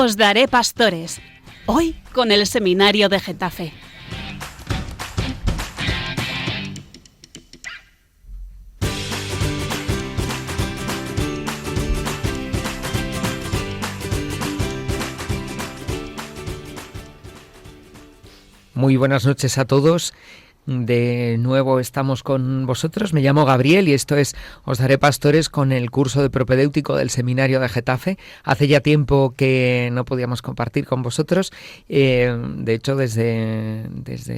Os daré pastores. Hoy con el Seminario de Getafe. Muy buenas noches a todos. De nuevo estamos con vosotros. Me llamo Gabriel y esto es Os daré pastores con el curso de propedéutico del Seminario de Getafe. Hace ya tiempo que no podíamos compartir con vosotros. De hecho, desde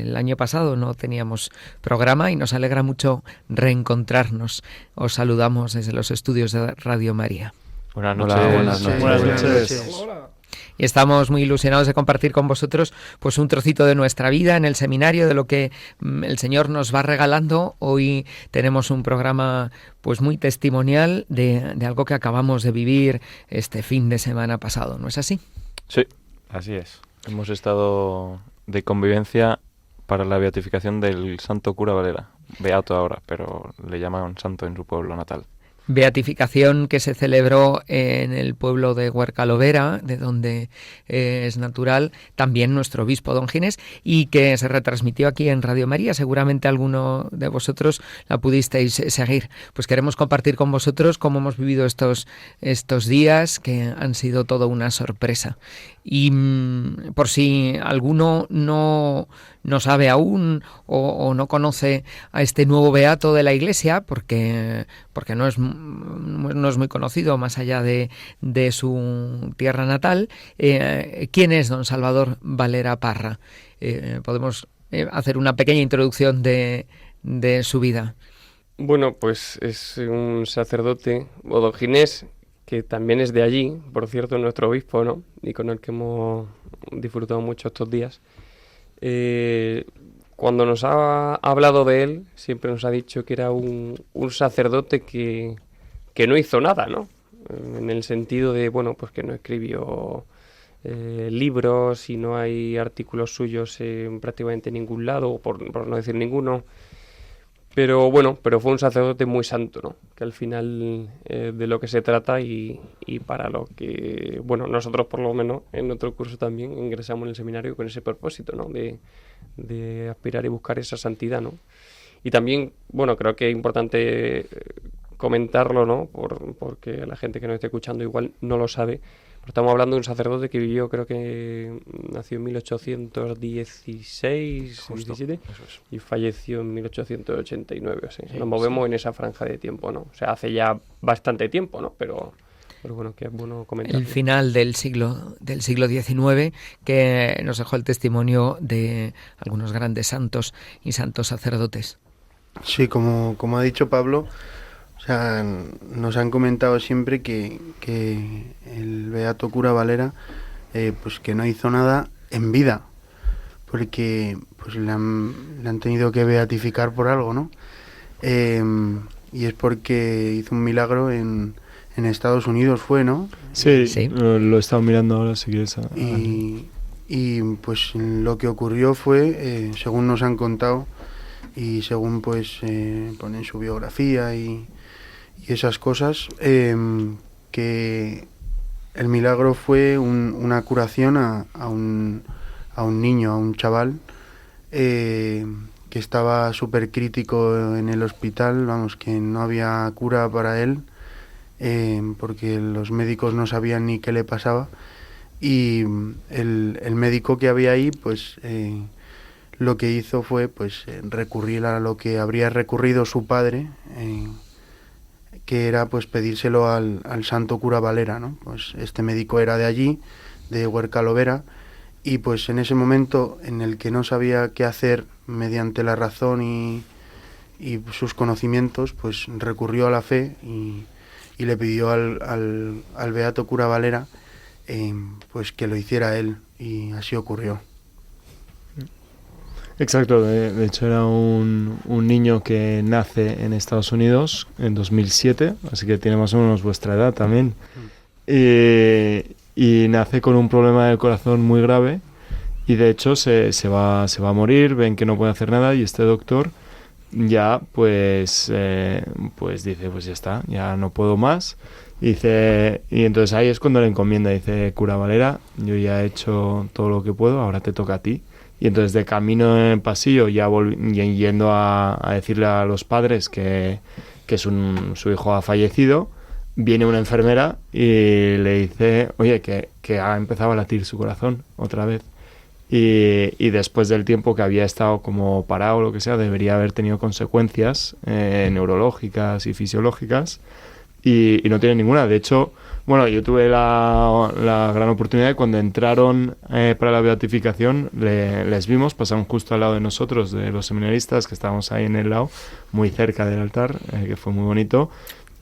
el año pasado no teníamos programa y nos alegra mucho reencontrarnos. Os saludamos desde los estudios de Radio María. Buenas noches. Hola, buenas noches. Buenas noches. Hola. Y estamos muy ilusionados de compartir con vosotros pues un trocito de nuestra vida en el seminario, de lo que el Señor nos va regalando. Hoy tenemos un programa pues muy testimonial de algo que acabamos de vivir este fin de semana pasado, ¿no es así? Sí, así es. Hemos estado de convivencia para la beatificación del santo cura Valera. Beato ahora, pero le llaman santo en su pueblo natal. Beatificación que se celebró en el pueblo de Huercalovera, de donde es natural también nuestro obispo don Ginés, y que se retransmitió aquí en Radio María. Seguramente alguno de vosotros la pudisteis seguir. Pues queremos compartir con vosotros cómo hemos vivido estos días, que han sido todo una sorpresa. Y por si alguno no sabe aún o no conoce a este nuevo beato de la Iglesia, porque no es muy conocido más allá de su tierra natal, ¿quién es don Salvador Valera Parra? Podemos hacer una pequeña introducción de su vida. Bueno, pues es un sacerdote, o don Ginés, que también es de allí, por cierto, nuestro obispo, ¿no? Y con el que hemos disfrutado mucho estos días. Cuando nos ha hablado de él, siempre nos ha dicho que era un sacerdote que no hizo nada, ¿no? En el sentido de, bueno, pues que no escribió libros y no hay artículos suyos en prácticamente ningún lado, por no decir ninguno. Pero bueno, fue un sacerdote muy santo, ¿no? Que al final de lo que se trata y para lo que, bueno, nosotros por lo menos en nuestro curso también ingresamos en el seminario con ese propósito, ¿no? De aspirar y buscar esa santidad, ¿no? Y también, bueno, creo que es importante comentarlo, ¿no? Porque la gente que nos esté escuchando igual no lo sabe. Pero estamos hablando de un sacerdote que vivió, creo que nació en 1816, justo, 17, y falleció en 1889. O sea, nos movemos en esa franja de tiempo, ¿no? O sea, hace ya bastante tiempo, ¿no? Pero bueno, que es bueno comentar. El final del siglo XIX, que nos dejó el testimonio de algunos grandes santos y santos sacerdotes. Sí, como ha dicho Pablo, o sea, nos han comentado siempre que el beato cura Valera pues que no hizo nada en vida, porque pues le han tenido que beatificar por algo, ¿no? Y es porque hizo un milagro en Estados Unidos, fue, ¿no? Sí. Lo he estado mirando ahora, si quieres. Y pues lo que ocurrió fue, según nos han contado y según pues pone en su biografía y esas cosas, que el milagro fue una curación a un niño, a un chaval que estaba súper crítico en el hospital, vamos, que no había cura para él, porque los médicos no sabían ni qué le pasaba, y el médico que había ahí pues lo que hizo fue pues recurrir a lo que habría recurrido su padre, que era pues pedírselo al santo cura Valera, ¿no? Pues este médico era de allí, de Huercalovera, y pues en ese momento en el que no sabía qué hacer mediante la razón y sus conocimientos, pues recurrió a la fe y le pidió al beato cura Valera pues que lo hiciera él, y así ocurrió. Exacto, de hecho era un niño que nace en Estados Unidos en 2007, así que tiene más o menos vuestra edad también, y nace con un problema del corazón muy grave, y de hecho se va a morir, ven que no puede hacer nada, y este doctor ya pues dice, pues ya está, ya no puedo más. Y entonces ahí es cuando le encomienda, dice, cura Valera, yo ya he hecho todo lo que puedo, ahora te toca a ti. Y entonces de camino en el pasillo, ya yendo a decirle a los padres que su hijo ha fallecido, viene una enfermera y le dice, oye, que ha empezado a latir su corazón otra vez. Y después del tiempo que había estado como parado o lo que sea, debería haber tenido consecuencias neurológicas y fisiológicas, y no tiene ninguna. De hecho, bueno, yo tuve la gran oportunidad de cuando entraron para la beatificación, les vimos, pasaron justo al lado de nosotros, de los seminaristas, que estábamos ahí en el lado, muy cerca del altar, que fue muy bonito.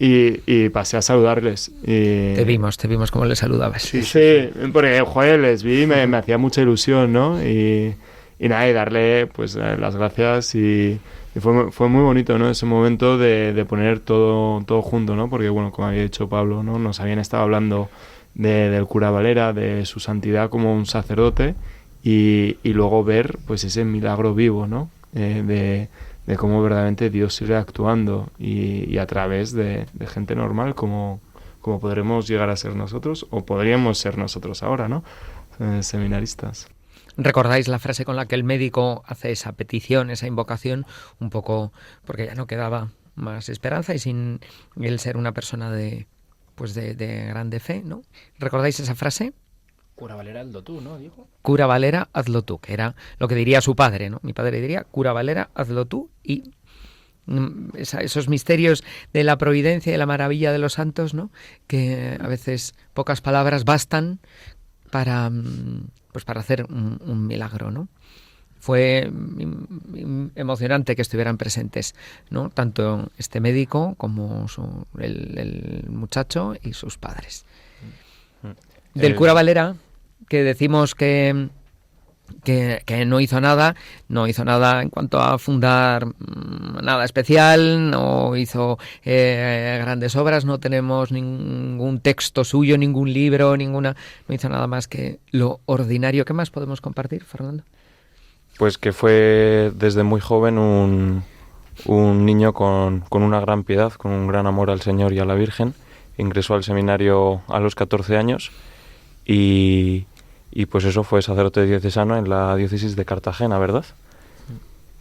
Y pasé a saludarles. Te vimos cómo les saludabas. Sí, porque, joder, les vi, me hacía mucha ilusión, ¿no? Y nada, y darle pues las gracias y fue muy bonito, ¿no? Ese momento de poner todo junto, ¿no? Porque, bueno, como había dicho Pablo, ¿no? Nos habían estado hablando del cura Valera, de su santidad como un sacerdote y luego ver pues ese milagro vivo, ¿no? De cómo verdaderamente Dios sigue actuando y a través de gente normal como podremos llegar a ser nosotros, o podríamos ser nosotros ahora, ¿no? Seminaristas. ¿Recordáis la frase con la que el médico hace esa petición, esa invocación, un poco porque ya no quedaba más esperanza y sin él ser una persona de grande fe, ¿no? ¿Recordáis esa frase? Cura Valera, hazlo tú, ¿no? Dijo. Cura Valera, hazlo tú, que era lo que diría su padre, ¿no? Mi padre diría, Cura Valera, hazlo tú, y esos misterios de la providencia y de la maravilla de los santos, ¿no? Que a veces pocas palabras bastan para hacer un milagro, ¿no? Fue emocionante que estuvieran presentes, ¿no? Tanto este médico como el muchacho y sus padres. Del cura Valera, que decimos que no hizo nada en cuanto a fundar nada especial, no hizo grandes obras, no tenemos ningún texto suyo, ningún libro, no hizo nada más que lo ordinario. ¿Qué más podemos compartir, Fernando? Pues que fue desde muy joven un niño con una gran piedad, con un gran amor al Señor y a la Virgen. Ingresó al seminario a los 14 años y pues eso, fue sacerdote diocesano en la diócesis de Cartagena, ¿verdad?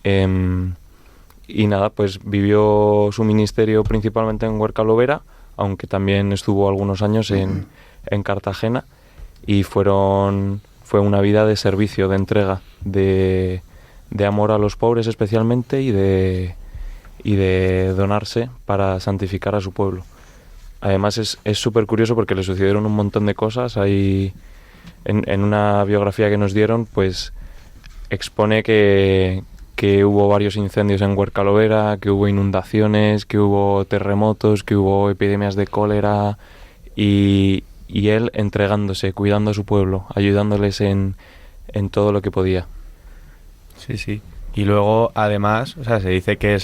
Y nada, pues vivió su ministerio principalmente en Huerca-Lovera, aunque también estuvo algunos años en Cartagena, y fue una vida de servicio, de entrega, de amor a los pobres especialmente, y de donarse para santificar a su pueblo. Además es súper curioso porque le sucedieron un montón de cosas. Ahí en una biografía que nos dieron, pues expone que hubo varios incendios en Huerca-Lovera, que hubo inundaciones, que hubo terremotos, que hubo epidemias de cólera, y él entregándose, cuidando a su pueblo, ayudándoles en todo lo que podía. Sí. Y luego, además, o sea, se dice que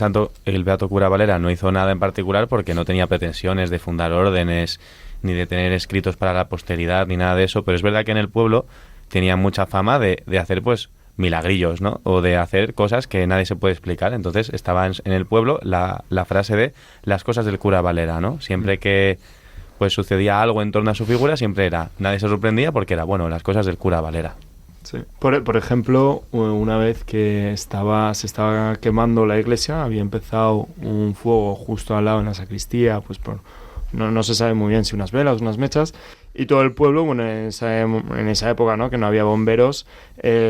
el beato cura Valera no hizo nada en particular porque no tenía pretensiones de fundar órdenes, ni de tener escritos para la posteridad, ni nada de eso, pero es verdad que en el pueblo tenía mucha fama de hacer, pues, milagrillos, ¿no? O de hacer cosas que nadie se puede explicar. Entonces estaba en el pueblo la frase de las cosas del cura Valera, ¿no? Siempre que pues sucedía algo en torno a su figura, siempre nadie se sorprendía porque era, bueno, las cosas del cura Valera. Sí. Por ejemplo, una vez que se estaba quemando la iglesia, había empezado un fuego justo al lado en la sacristía, pues no se sabe muy bien si unas velas, unas mechas, y todo el pueblo, bueno, en esa época, ¿no?, que no había bomberos,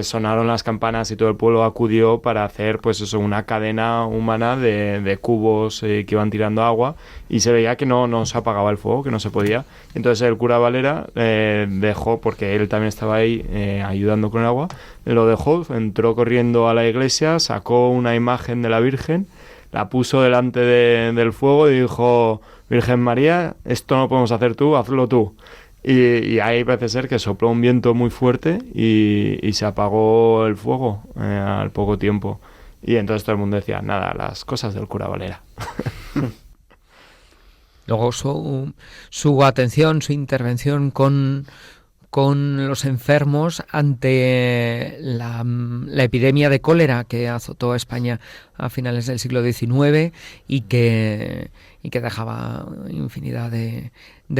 sonaron las campanas y todo el pueblo acudió para hacer, pues eso, una cadena humana de cubos que iban tirando agua, y se veía que no se apagaba el fuego, que no se podía. Entonces el cura Valera dejó, porque él también estaba ahí ayudando con el agua, lo dejó, entró corriendo a la iglesia, sacó una imagen de la Virgen, la puso delante del fuego y dijo: Virgen María, esto no podemos hacer tú, hazlo tú. Y ahí parece ser que sopló un viento muy fuerte y se apagó el fuego al poco tiempo. Y entonces todo el mundo decía, nada, las cosas del cura Valera. Luego su atención, su intervención con con los enfermos ante la epidemia de cólera que azotó a España a finales del siglo XIX y que dejaba infinidad de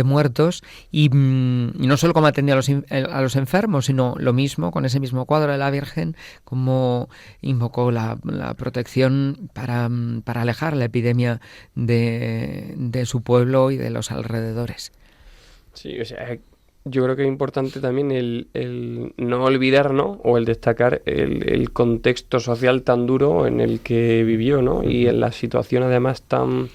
muertos, y no solo cómo atendía a los enfermos, sino lo mismo, con ese mismo cuadro de la Virgen, cómo invocó la protección para alejar la epidemia de su pueblo y de los alrededores. Sí, o sea, yo creo que es importante también el no olvidar, ¿no? O el destacar el contexto social tan duro en el que vivió, ¿no? Y en la situación además tan...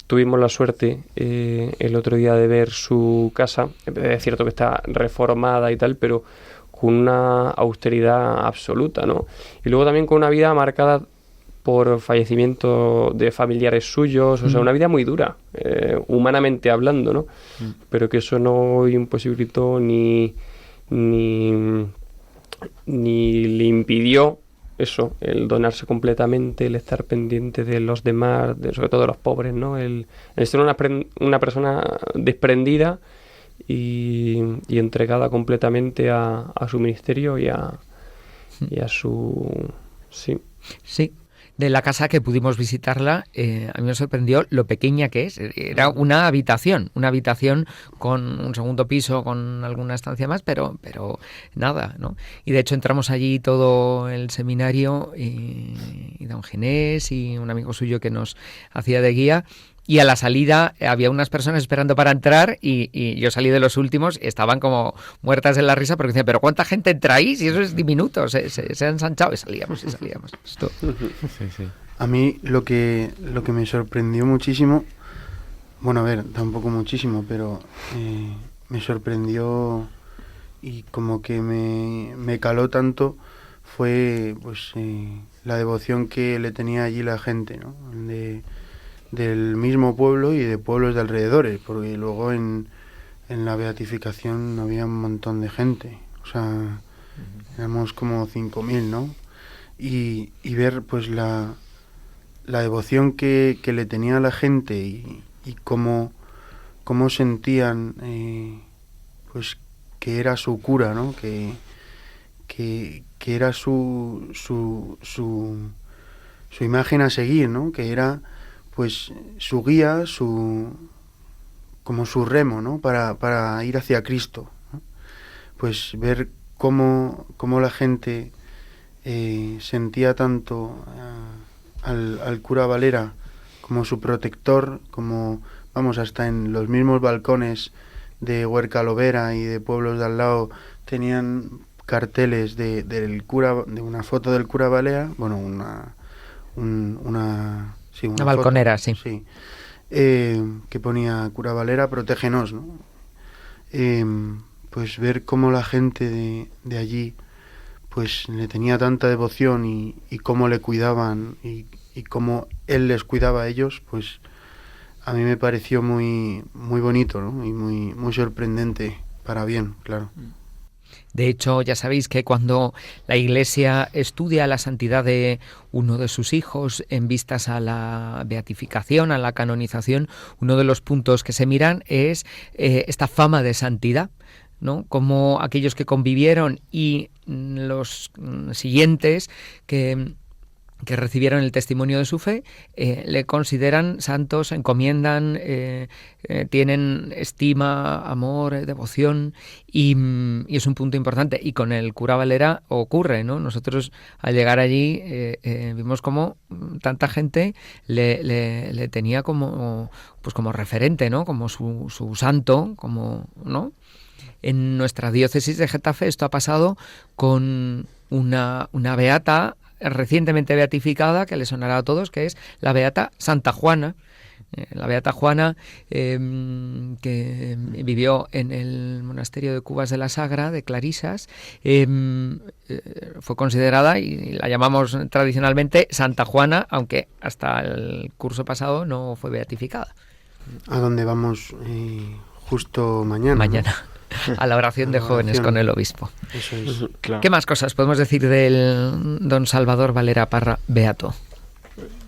Tuvimos la suerte el otro día de ver su casa. Es cierto que está reformada y tal, pero con una austeridad absoluta, ¿no? Y luego también con una vida marcada por fallecimiento de familiares suyos, o sea, una vida muy dura, humanamente hablando, ¿no? Pero que eso no imposibilitó ni le impidió eso, el donarse completamente, el estar pendiente de los demás, sobre todo de los pobres, ¿no? El ser una persona desprendida y entregada completamente a su ministerio y a su... Sí. Sí. De la casa que pudimos visitarla, a mí me sorprendió lo pequeña que es. Era una habitación con un segundo piso, con alguna estancia más, pero nada, ¿no? Y de hecho entramos allí todo el seminario y don Ginés y un amigo suyo que nos hacía de guía. Y a la salida había unas personas esperando para entrar y yo salí de los últimos y estaban como muertas de la risa porque decían, pero ¿cuánta gente entráis? Y eso es diminuto, se ha ensanchado y salíamos. Esto. Sí. A mí lo que me sorprendió muchísimo, bueno, a ver, tampoco muchísimo, pero me sorprendió y como que me caló tanto fue pues la devoción que le tenía allí la gente, ¿no? Del mismo pueblo y de pueblos de alrededores, porque luego en la beatificación había un montón de gente, o sea, éramos como 5.000, ¿no? Y ver pues la devoción que le tenía a la gente y cómo sentían pues que era su cura, ¿no? Que era su imagen a seguir, ¿no? Que era pues su guía, como su remo, ¿no? Para ir hacia Cristo, ¿no? Pues ver cómo la gente sentía tanto al cura Valera como su protector, como, vamos, hasta en los mismos balcones de Huerca-Lovera y de pueblos de al lado tenían carteles del cura, de una foto del cura Valera, bueno, una balconera, foto, sí. Que ponía cura Valera, protégenos, ¿no? Pues ver cómo la gente de allí pues le tenía tanta devoción y cómo le cuidaban y cómo él les cuidaba a ellos, pues a mí me pareció muy, muy bonito, ¿no? Y muy sorprendente, para bien, claro. De hecho, ya sabéis que cuando la Iglesia estudia la santidad de uno de sus hijos en vistas a la beatificación, a la canonización, uno de los puntos que se miran es esta fama de santidad, ¿no? Como aquellos que convivieron y los siguientes que recibieron el testimonio de su fe, le consideran santos, encomiendan, tienen estima, amor, devoción, y es un punto importante. Y con el cura Valera ocurre, ¿no? Nosotros al llegar allí vimos como tanta gente le tenía como referente, ¿no? Como su santo, como, ¿no? En nuestra diócesis de Getafe esto ha pasado con una beata recientemente beatificada, que le sonará a todos, que es la beata Santa Juana. La beata Juana, que vivió en el monasterio de Cubas de la Sagra, de Clarisas, fue considerada, y la llamamos tradicionalmente Santa Juana, aunque hasta el curso pasado no fue beatificada. A donde vamos justo mañana. Mañana. ¿No? A la oración de jóvenes con el obispo. Eso es, claro. ¿Qué más cosas podemos decir del don Salvador Valera Parra beato?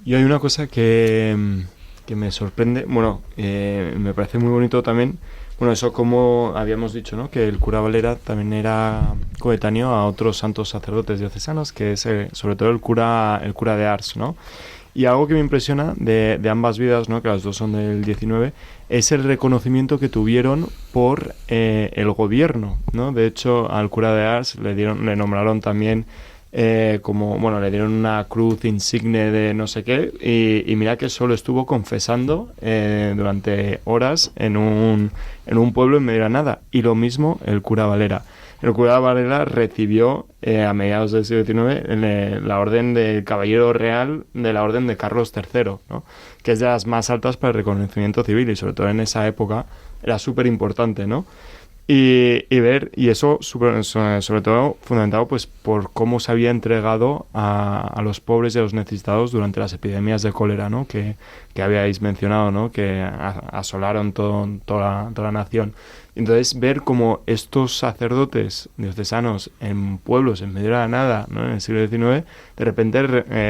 Y hay una cosa que me sorprende, me parece muy bonito también, Bueno, eso como habíamos dicho, ¿no? Que el cura Valera también era coetáneo a otros santos sacerdotes diocesanos, que es sobre todo el cura de Ars, ¿no? Y algo que me impresiona de ambas vidas, ¿no? Que las dos son del 19, es el reconocimiento que tuvieron por el gobierno, ¿no? De hecho, al cura de Ars le nombraron también le dieron una cruz insigne de no sé qué, y mira que solo estuvo confesando durante horas en un pueblo en medio de la nada. Y lo mismo el cura Valera. El cura Valera recibió a mediados del siglo XIX la orden del Caballero Real de la Orden de Carlos III, ¿no? Que es de las más altas para el reconocimiento civil, y sobre todo en esa época era súper importante, ¿no? Y eso sobre todo fundamentado pues por cómo se había entregado a los pobres y a los necesitados durante las epidemias de cólera, ¿no? que habíais mencionado, ¿no? Que asolaron toda la nación. Entonces, ver cómo estos sacerdotes diocesanos en pueblos en medio de la nada, ¿no? En el siglo XIX, de repente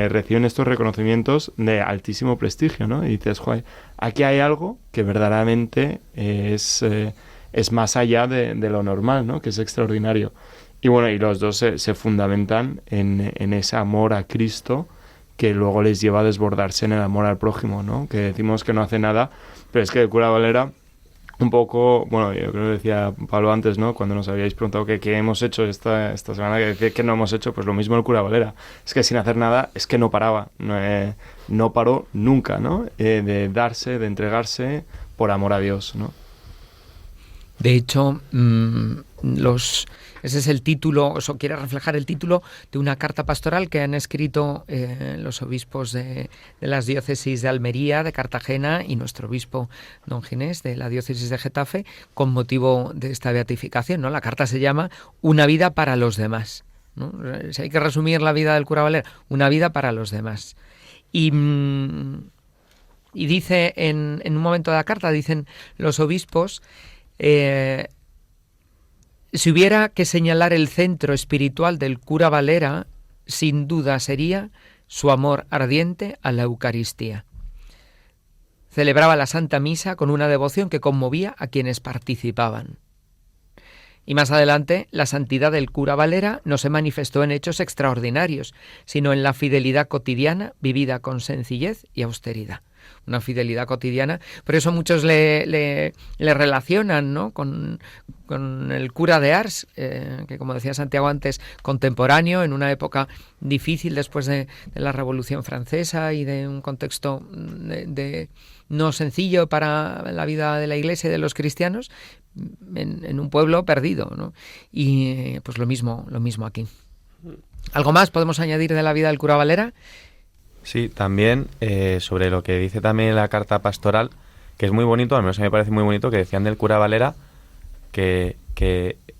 reciben estos reconocimientos de altísimo prestigio, ¿no? Y dices, joder, aquí hay algo que verdaderamente es más allá de lo normal, ¿no? Que es extraordinario. Y bueno, y los dos se fundamentan en ese amor a Cristo que luego les lleva a desbordarse en el amor al prójimo, ¿no? Que decimos que no hace nada, pero es que el cura Valera, un poco, bueno, yo creo que decía Pablo antes, ¿no? Cuando nos habíais preguntado qué hemos hecho esta semana, que decía que no hemos hecho, pues lo mismo el cura Valera. Es que sin hacer nada, es que no paraba, no paró nunca, ¿no? De darse, de entregarse por amor a Dios, ¿no? De hecho, ese es el título, eso quiere reflejar el título de una carta pastoral que han escrito los obispos de las diócesis de Almería, de Cartagena, y nuestro obispo don Ginés de la diócesis de Getafe, con motivo de esta beatificación, ¿no? La carta se llama Una vida para los demás, ¿no? Si hay que resumir la vida del cura Valera, una vida para los demás. Y dice en un momento de la carta, dicen los obispos, si hubiera que señalar el centro espiritual del cura Valera, sin duda sería su amor ardiente a la Eucaristía. Celebraba la Santa Misa con una devoción que conmovía a quienes participaban. Y más adelante, la santidad del cura Valera no se manifestó en hechos extraordinarios, sino en la fidelidad cotidiana vivida con sencillez y austeridad. Una fidelidad cotidiana, por eso muchos le relacionan, ¿no? con el cura de Ars, que como decía Santiago antes, contemporáneo, en una época difícil después de la Revolución Francesa y de un contexto de no sencillo para la vida de la Iglesia y de los cristianos, en un pueblo perdido, ¿no? Y pues lo mismo aquí. ¿Algo más podemos añadir de la vida del cura Valera? Sí, también sobre lo que dice también la carta pastoral, que es muy bonito, al menos a mí me parece muy bonito, que decían del cura Valera que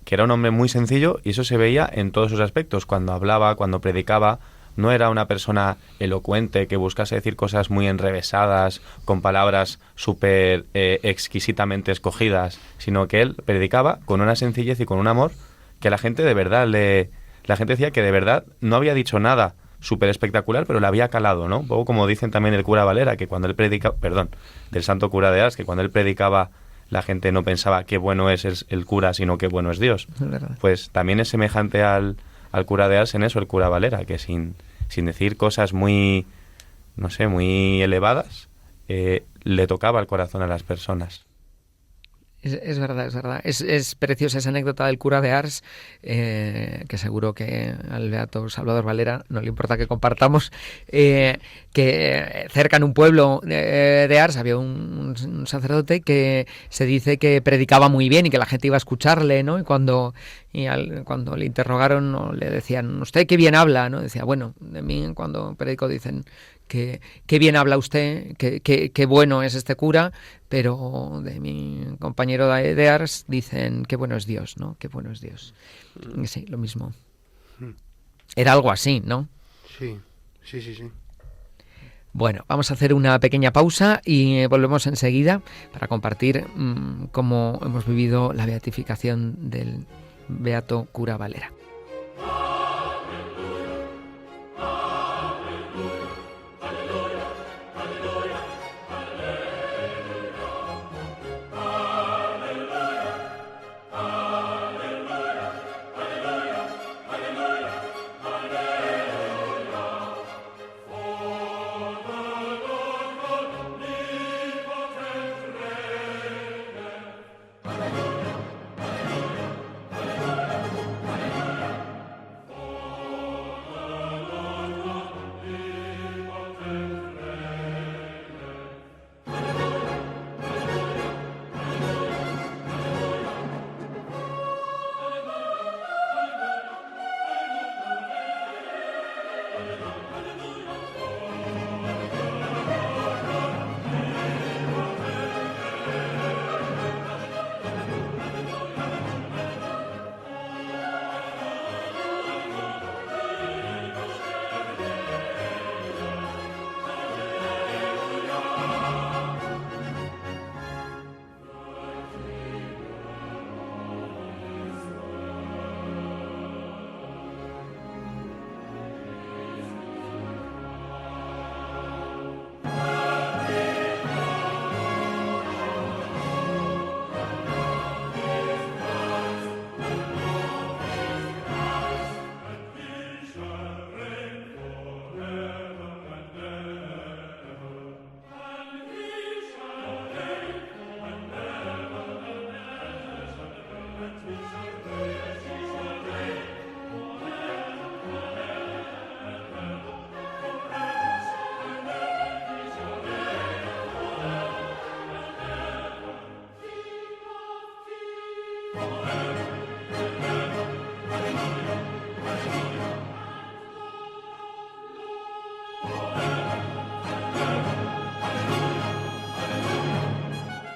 era un hombre muy sencillo, y eso se veía en todos sus aspectos, cuando hablaba, cuando predicaba. No era una persona elocuente que buscase decir cosas muy enrevesadas, con palabras súper exquisitamente escogidas, sino que él predicaba con una sencillez y con un amor que la gente de verdad la gente decía que de verdad no había dicho nada súper espectacular, pero le había calado, ¿no? Un poco como dicen también del cura Valera, que cuando él predicaba, del santo cura de Ars, que cuando él predicaba la gente no pensaba qué bueno es el cura, sino qué bueno es Dios. Pues también es semejante al cura de Ars en eso, el cura Valera, que sin decir cosas muy, no sé, muy elevadas, le tocaba el corazón a las personas. Es verdad, es verdad. Es preciosa esa anécdota del cura de Ars, que seguro que al beato Salvador Valera no le importa que compartamos, que cerca en un pueblo de Ars había un sacerdote que se dice que predicaba muy bien y que la gente iba a escucharle, ¿no? Y cuando le interrogaron, ¿no? Le decían, ¿usted qué bien habla? ¿No? Decía, bueno, de mí cuando predico dicen que qué bien habla usted, qué bueno es este cura, pero de mi compañero de Ars dicen qué bueno es Dios, ¿no? Qué bueno es Dios. Sí, lo mismo. Era algo así, ¿no? Sí. Bueno, vamos a hacer una pequeña pausa y volvemos enseguida para compartir cómo hemos vivido la beatificación del beato cura Valera.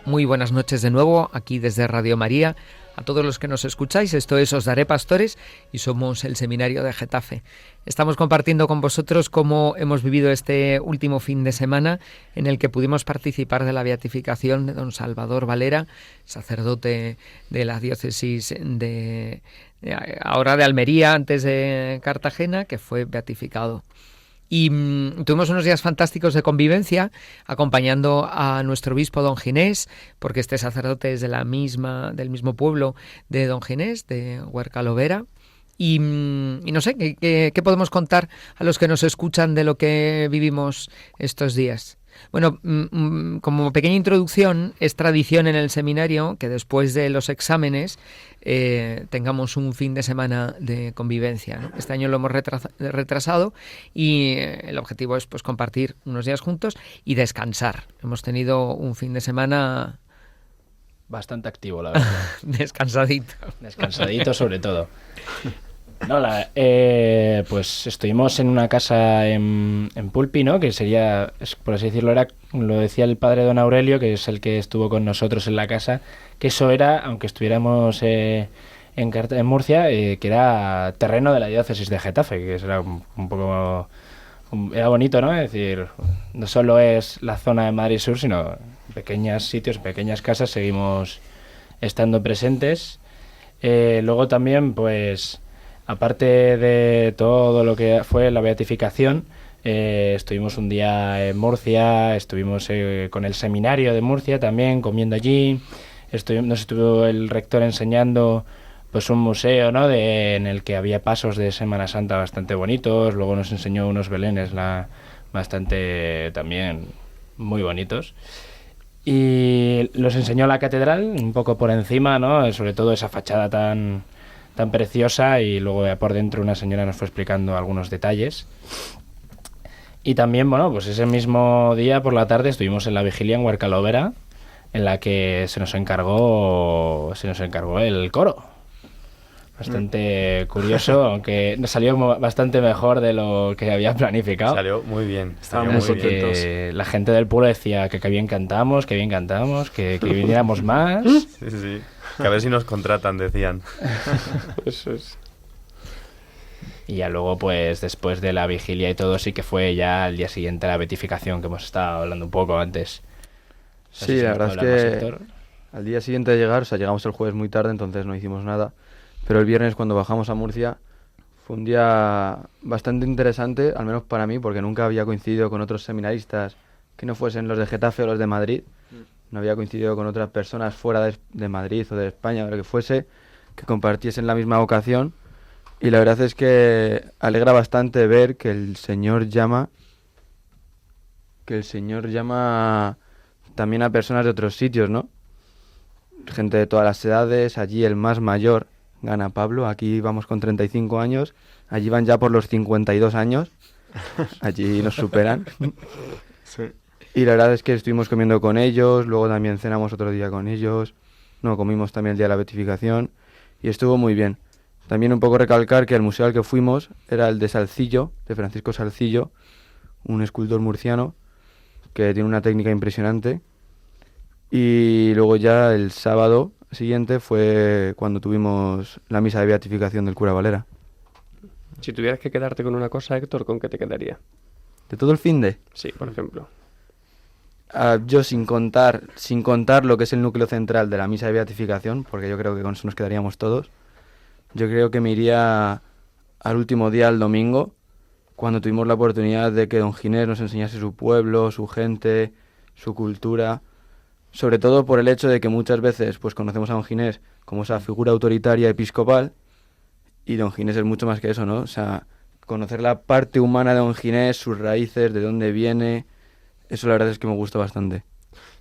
Muy buenas noches de nuevo, aquí desde Radio María. A todos los que nos escucháis, esto es Os Daré Pastores y somos el Seminario de Getafe. Estamos compartiendo con vosotros cómo hemos vivido este último fin de semana en el que pudimos participar de la beatificación de don Salvador Valera, sacerdote de la diócesis ahora de Almería, antes de Cartagena, que fue beatificado. Y tuvimos unos días fantásticos de convivencia acompañando a nuestro obispo don Ginés, porque este sacerdote es del mismo pueblo de don Ginés, de Huercalovera. Y no sé, ¿qué podemos contar a los que nos escuchan de lo que vivimos estos días? Bueno, como pequeña introducción, es tradición en el seminario que después de los exámenes tengamos un fin de semana de convivencia, ¿no? Este año lo hemos retrasado y el objetivo es pues compartir unos días juntos y descansar. Hemos tenido un fin de semana bastante activo, la verdad. Descansadito sobre todo. No, pues estuvimos en una casa en Pulpi, ¿no? Que sería, por así decirlo, lo decía el padre don Aurelio, que es el que estuvo con nosotros en la casa, que eso era, aunque estuviéramos en Murcia, que era terreno de la diócesis de Getafe, que era un poco... Era bonito, ¿no? Es decir, no solo es la zona de Madrid Sur, sino pequeños sitios, pequeñas casas, seguimos estando presentes. Luego también, pues... Aparte de todo lo que fue la beatificación, estuvimos un día en Murcia, estuvimos con el seminario de Murcia también, comiendo allí. Nos estuvo el rector enseñando pues un museo, ¿no? En el que había pasos de Semana Santa bastante bonitos. Luego nos enseñó unos belenes bastante también muy bonitos. Y los enseñó la catedral un poco por encima, ¿no? Sobre todo esa fachada tan preciosa, y luego por dentro una señora nos fue explicando algunos detalles. Y también, bueno, pues ese mismo día por la tarde estuvimos en la vigilia en Huercalovera, en la que se nos encargó el coro. Bastante curioso, aunque nos salió bastante mejor de lo que había planificado. Salió muy bien. Estábamos muy contentos. La gente del pueblo decía que bien cantamos, que viniéramos más. Sí. Que a ver si nos contratan, decían. Eso es. Y ya luego, pues, después de la vigilia y todo, sí que fue ya el día siguiente la beatificación, que hemos estado hablando un poco antes. Sí, la verdad es que al día siguiente de llegar, o sea, llegamos el jueves muy tarde, entonces no hicimos nada. Pero el viernes, cuando bajamos a Murcia, fue un día bastante interesante, al menos para mí, porque nunca había coincidido con otros seminaristas que no fuesen los de Getafe o los de Madrid. No había coincidido con otras personas fuera de Madrid o de España o lo que fuese, que compartiesen la misma vocación. Y la verdad es que alegra bastante ver que el Señor llama también a personas de otros sitios, ¿no? Gente de todas las edades. Allí el más mayor gana Pablo, aquí vamos con 35 años, allí van ya por los 52 años, allí nos superan. Sí. Y la verdad es que estuvimos comiendo con ellos, luego también cenamos otro día con ellos, comimos también el día de la beatificación y estuvo muy bien. También un poco recalcar que el museo al que fuimos era el de Salcillo, de Francisco Salcillo, un escultor murciano que tiene una técnica impresionante. Y luego ya el sábado siguiente fue cuando tuvimos la misa de beatificación del cura Valera. Si tuvieras que quedarte con una cosa, Héctor, ¿con qué te quedaría? ¿De todo el finde? Sí, por ejemplo. Yo sin contar lo que es el núcleo central de la misa de beatificación, porque yo creo que con eso nos quedaríamos todos, yo creo que me iría al último día, al domingo, cuando tuvimos la oportunidad de que don Ginés nos enseñase su pueblo, su gente, su cultura, sobre todo por el hecho de que muchas veces pues conocemos a don Ginés como esa figura autoritaria episcopal, y don Ginés es mucho más que eso, ¿no? O sea, conocer la parte humana de don Ginés, sus raíces, de dónde viene, eso la verdad es que me gustó bastante.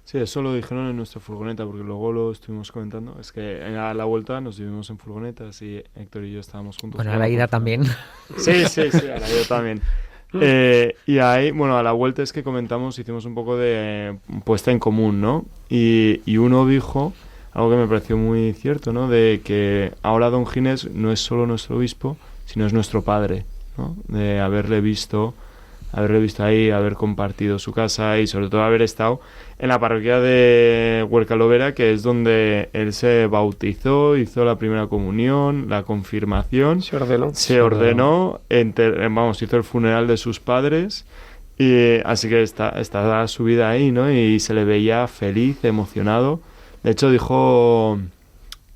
Sí, eso lo dijeron en nuestra furgoneta, porque luego lo estuvimos comentando. Es que a la vuelta nos dividimos en furgonetas y Héctor y yo estábamos juntos. Bueno, a la ida también. Sí, a la ida también. Y ahí, bueno, a la vuelta es que comentamos, hicimos un poco de puesta en común, ¿no? Y uno dijo algo que me pareció muy cierto, ¿no? De que ahora don Ginés no es solo nuestro obispo, sino es nuestro padre, ¿no? De haberle visto haberle visto ahí, haber compartido su casa y sobre todo haber estado en la parroquia de Huercalovera, que es donde él se bautizó, hizo la primera comunión, la confirmación, se ordenó, hizo el funeral de sus padres, y así que está su vida ahí, ¿no? Y se le veía feliz, emocionado. De hecho dijo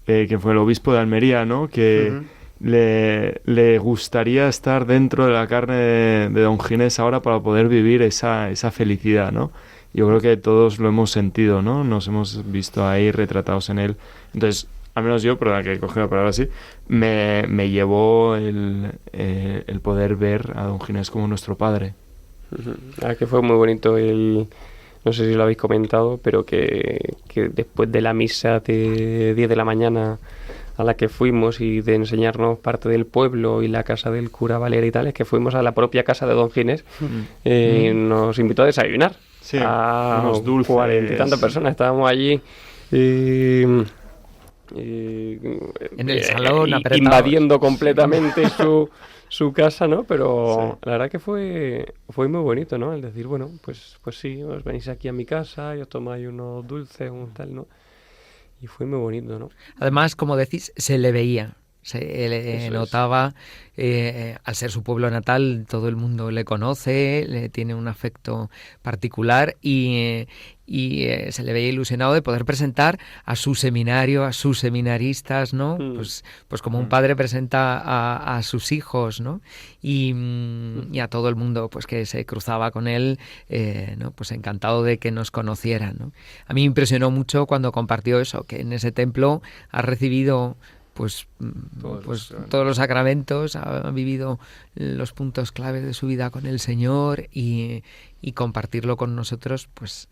que fue el obispo de Almería, ¿no? Que le gustaría estar dentro de la carne de don Ginés ahora para poder vivir esa felicidad, ¿no? Yo creo que todos lo hemos sentido, ¿no? Nos hemos visto ahí retratados en él. Entonces, al menos yo, perdón que cogí la palabra así, me llevó el poder ver a don Ginés como nuestro padre. Que fue muy bonito no sé si lo habéis comentado, pero que después de la misa de 10 de la mañana a la que fuimos y de enseñarnos parte del pueblo y la casa del cura Valera y tal, es que fuimos a la propia casa de don Ginés y nos invitó a desayunar. Sí, a unos dulces. 40 y tantas personas estábamos allí en el salón apretados, invadiendo completamente su casa, ¿no? Pero la verdad que fue muy bonito, ¿no? El decir, bueno, pues sí, os venís aquí a mi casa y os tomáis unos dulces, un tal, ¿no? Y fue muy bonito, ¿no? Además, como decís, se le veía. Se le notaba, al ser su pueblo natal, todo el mundo le conoce, le tiene un afecto particular y se le veía ilusionado de poder presentar a su seminario, a sus seminaristas, ¿no? Pues como un padre presenta a sus hijos, ¿no? Y a todo el mundo pues que se cruzaba con él, ¿no? Pues encantado de que nos conocieran, ¿no? A mí me impresionó mucho cuando compartió eso, que en ese templo ha recibido todos los sacramentos, ha vivido los puntos claves de su vida con el Señor y compartirlo con nosotros pues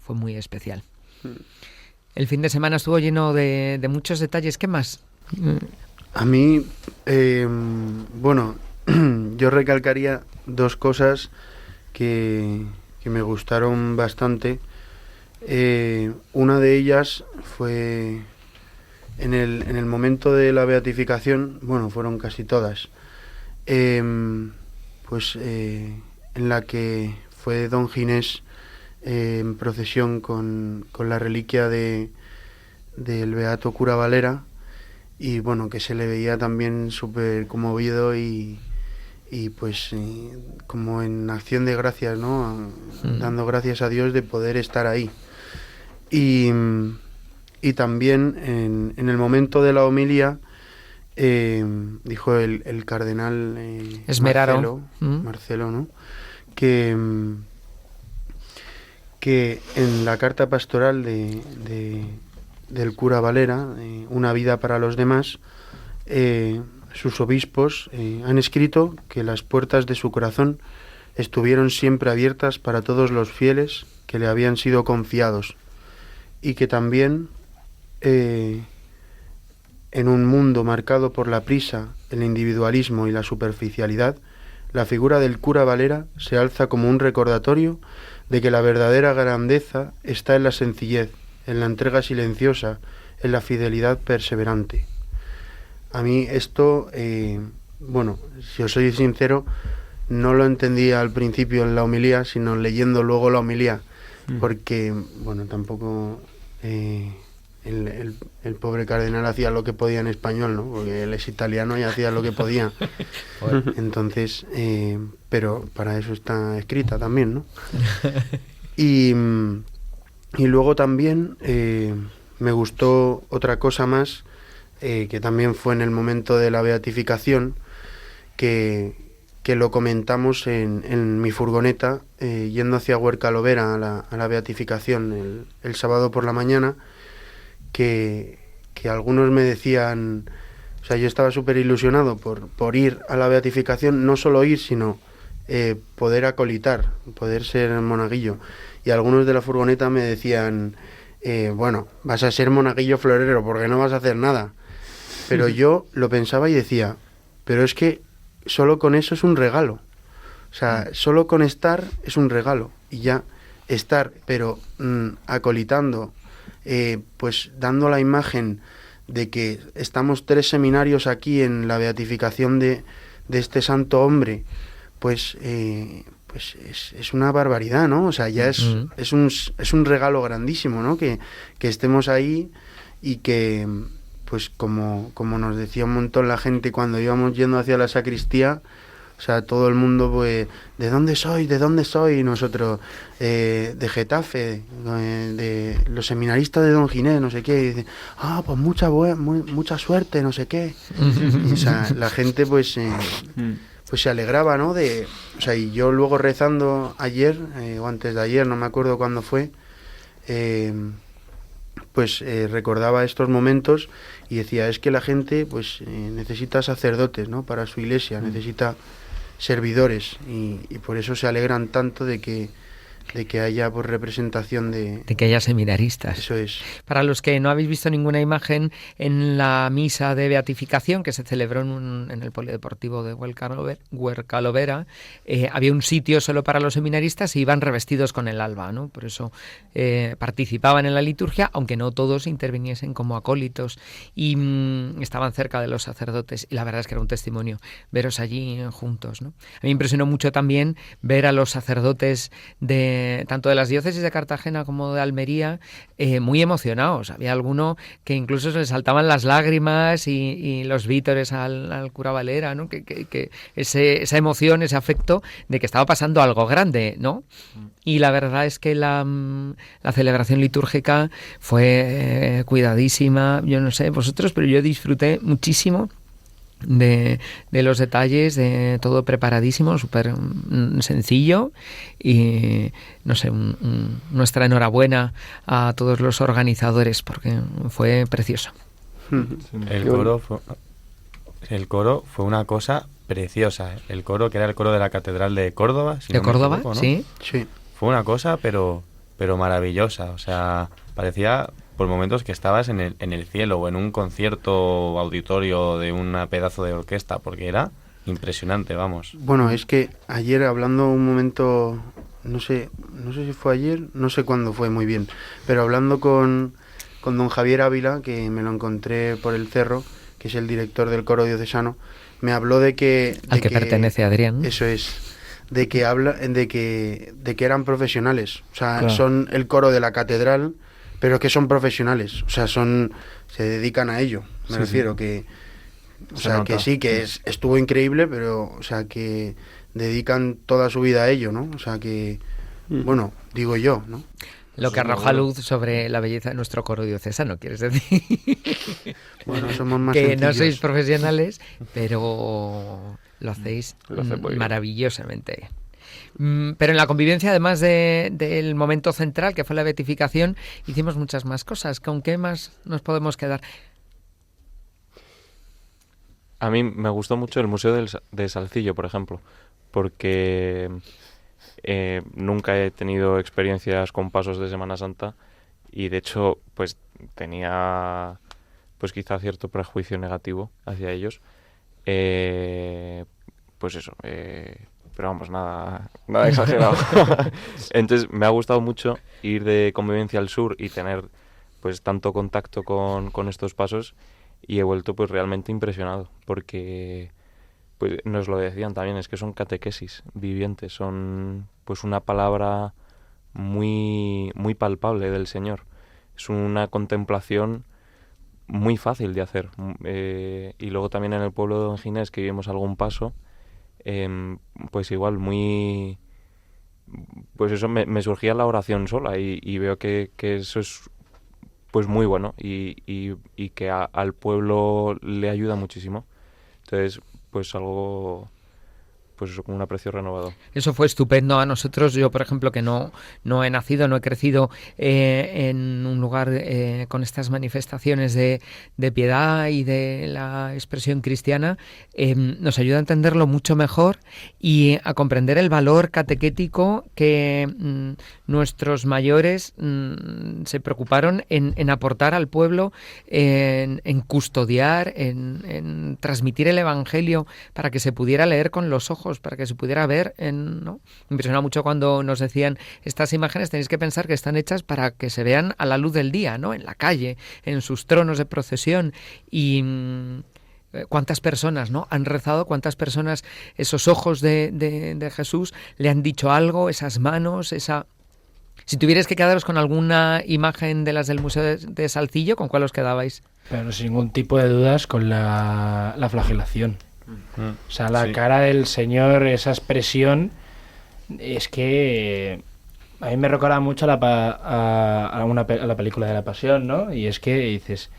fue muy especial. El fin de semana estuvo lleno de muchos detalles. ¿Qué más? A mí, bueno, yo recalcaría dos cosas que me gustaron bastante. Una de ellas fue en el momento de la beatificación, bueno, fueron casi todas, en la que fue don Ginés en procesión con la reliquia del beato cura Valera, y bueno, que se le veía también súper conmovido y como en acción de gracias, ¿no? Dando gracias a Dios de poder estar ahí. Y también en el momento de la homilía dijo el cardenal Marcelo, ¿no? Que en la carta pastoral del cura Valera, Una vida para los demás, sus obispos han escrito que las puertas de su corazón estuvieron siempre abiertas para todos los fieles que le habían sido confiados, y que también en un mundo marcado por la prisa, el individualismo y la superficialidad, la figura del cura Valera se alza como un recordatorio de que la verdadera grandeza está en la sencillez, en la entrega silenciosa, en la fidelidad perseverante. A mí esto, bueno, si os soy sincero, no lo entendía al principio en la homilía, sino leyendo luego la homilía, porque, bueno, tampoco... El pobre cardenal hacía lo que podía en español, ¿no? Porque él es italiano y hacía lo que podía. Entonces, pero para eso está escrita también, ¿no? Y luego también me gustó otra cosa más, que también fue en el momento de la beatificación, que lo comentamos en mi furgoneta, yendo hacia Huercalovera a la beatificación el sábado por la mañana, que algunos me decían, o sea, yo estaba súper ilusionado por ir a la beatificación, no solo ir, sino poder acolitar, poder ser monaguillo. Y algunos de la furgoneta me decían, bueno, vas a ser monaguillo florero porque no vas a hacer nada. Pero yo lo pensaba y decía, pero es que solo con eso es un regalo. O sea, solo con estar es un regalo. Y ya estar, pero acolitando, pues dando la imagen de que estamos 3 seminarios aquí en la beatificación de este santo hombre, pues pues es una barbaridad, ¿no? O sea, ya es un regalo grandísimo, ¿no? Que estemos ahí y que, pues como nos decía un montón la gente cuando íbamos yendo hacia la sacristía, o sea, todo el mundo, pues, ¿de dónde soy? ¿De dónde soy? Y nosotros, de Getafe, de los seminaristas de Don Ginés, no sé qué. Y dice, pues mucha suerte, no sé qué. Y, o sea, la gente, pues se alegraba, ¿no? O sea, y yo luego rezando ayer, o antes de ayer, no me acuerdo cuándo fue, recordaba estos momentos y decía, es que la gente, pues, necesita sacerdotes, ¿no? Para su iglesia, necesita servidores y por eso se alegran tanto de que haya, pues, representación de que haya seminaristas. Eso es. Para los que no habéis visto ninguna imagen, en la misa de beatificación que se celebró en el polideportivo de Huercalovera, había un sitio solo para los seminaristas y iban revestidos con el alba, ¿no? Por eso participaban en la liturgia, aunque no todos interviniesen como acólitos, y estaban cerca de los sacerdotes, y la verdad es que era un testimonio veros allí juntos, ¿no? A mí me impresionó mucho también ver a los sacerdotes tanto de las diócesis de Cartagena como de Almería, muy emocionados. Había alguno que incluso se le saltaban las lágrimas y los vítores al cura Valera, ¿no? Que esa emoción, ese afecto de que estaba pasando algo grande, ¿no? Y la verdad es que la celebración litúrgica fue cuidadísima. Yo no sé vosotros, pero yo disfruté muchísimo de los detalles, de todo preparadísimo, súper sencillo, y no sé, nuestra enhorabuena a todos los organizadores porque fue precioso. El coro fue una cosa preciosa. El coro, que era el coro de la Catedral de Córdoba, si ¿De no me Córdoba? equivoco, ¿no? Sí. Fue una cosa pero maravillosa. O sea, parecía por momentos que estabas en el cielo o en un concierto auditorio de un pedazo de orquesta, porque era impresionante, vamos. Bueno, es que ayer, hablando un momento, no sé si fue ayer, no sé cuándo fue muy bien, pero hablando con don Javier Ávila, que me lo encontré por el cerro, que es el director del coro diocesano, me habló de que... Al que pertenece Adrián. Eso es. De que eran profesionales. O sea, claro, son el coro de la catedral, pero que son profesionales. O sea, se dedican a ello. Me refiero que... O sea, que sí, que estuvo increíble, pero, o sea, que dedican toda su vida a ello, ¿no? O sea, que... Bueno, digo yo, ¿no? Lo que arroja luz sobre la belleza de nuestro coro diocesano, ¿quieres decir? Bueno, somos más que sencillos. no sois profesionales, pero lo hacéis maravillosamente. Pero en la convivencia, además del momento central, que fue la beatificación, hicimos muchas más cosas. ¿Con qué más nos podemos quedar? A mí me gustó mucho el Museo de Salcillo, por ejemplo, porque nunca he tenido experiencias con pasos de Semana Santa y, de hecho, pues tenía pues quizá cierto prejuicio negativo hacia ellos. Pues eso, pero vamos, nada exagerado. Entonces me ha gustado mucho ir de Convivencia al Sur y tener pues tanto contacto con estos pasos, y he vuelto pues realmente impresionado, porque pues nos lo decían también, es que son catequesis vivientes, son pues una palabra muy, muy palpable del Señor. Es una contemplación muy fácil de hacer. Y luego también en el pueblo de Don Ginés, que vimos algún paso, pues igual muy... Pues eso, me surgía la oración sola, y veo que eso es pues muy bueno, y que al pueblo le ayuda muchísimo. Entonces, pues algo... pues eso, como un aprecio renovado. Eso fue estupendo. A nosotros, yo por ejemplo, que no he nacido, no he crecido en un lugar con estas manifestaciones de piedad y de la expresión cristiana, nos ayuda a entenderlo mucho mejor y a comprender el valor catequético que nuestros mayores se preocuparon en aportar al pueblo, en custodiar, en transmitir el Evangelio para que se pudiera leer con los ojos, para que se pudiera ver, ¿no? Me impresiona mucho cuando nos decían, estas imágenes tenéis que pensar que están hechas para que se vean a la luz del día, ¿no? En la calle, en sus tronos de procesión, y cuántas personas, ¿no?, han rezado, cuántas personas, esos ojos de Jesús le han dicho algo, esas manos, esa... Si tuvierais que quedaros con alguna imagen de las del Museo de Salcillo, ¿con cuál os quedabais? Pero sin ningún tipo de dudas con la flagelación. O sea, la cara del Señor, esa expresión, es que a mí me recuerda mucho a la película de la Pasión, ¿no? Y es que dices,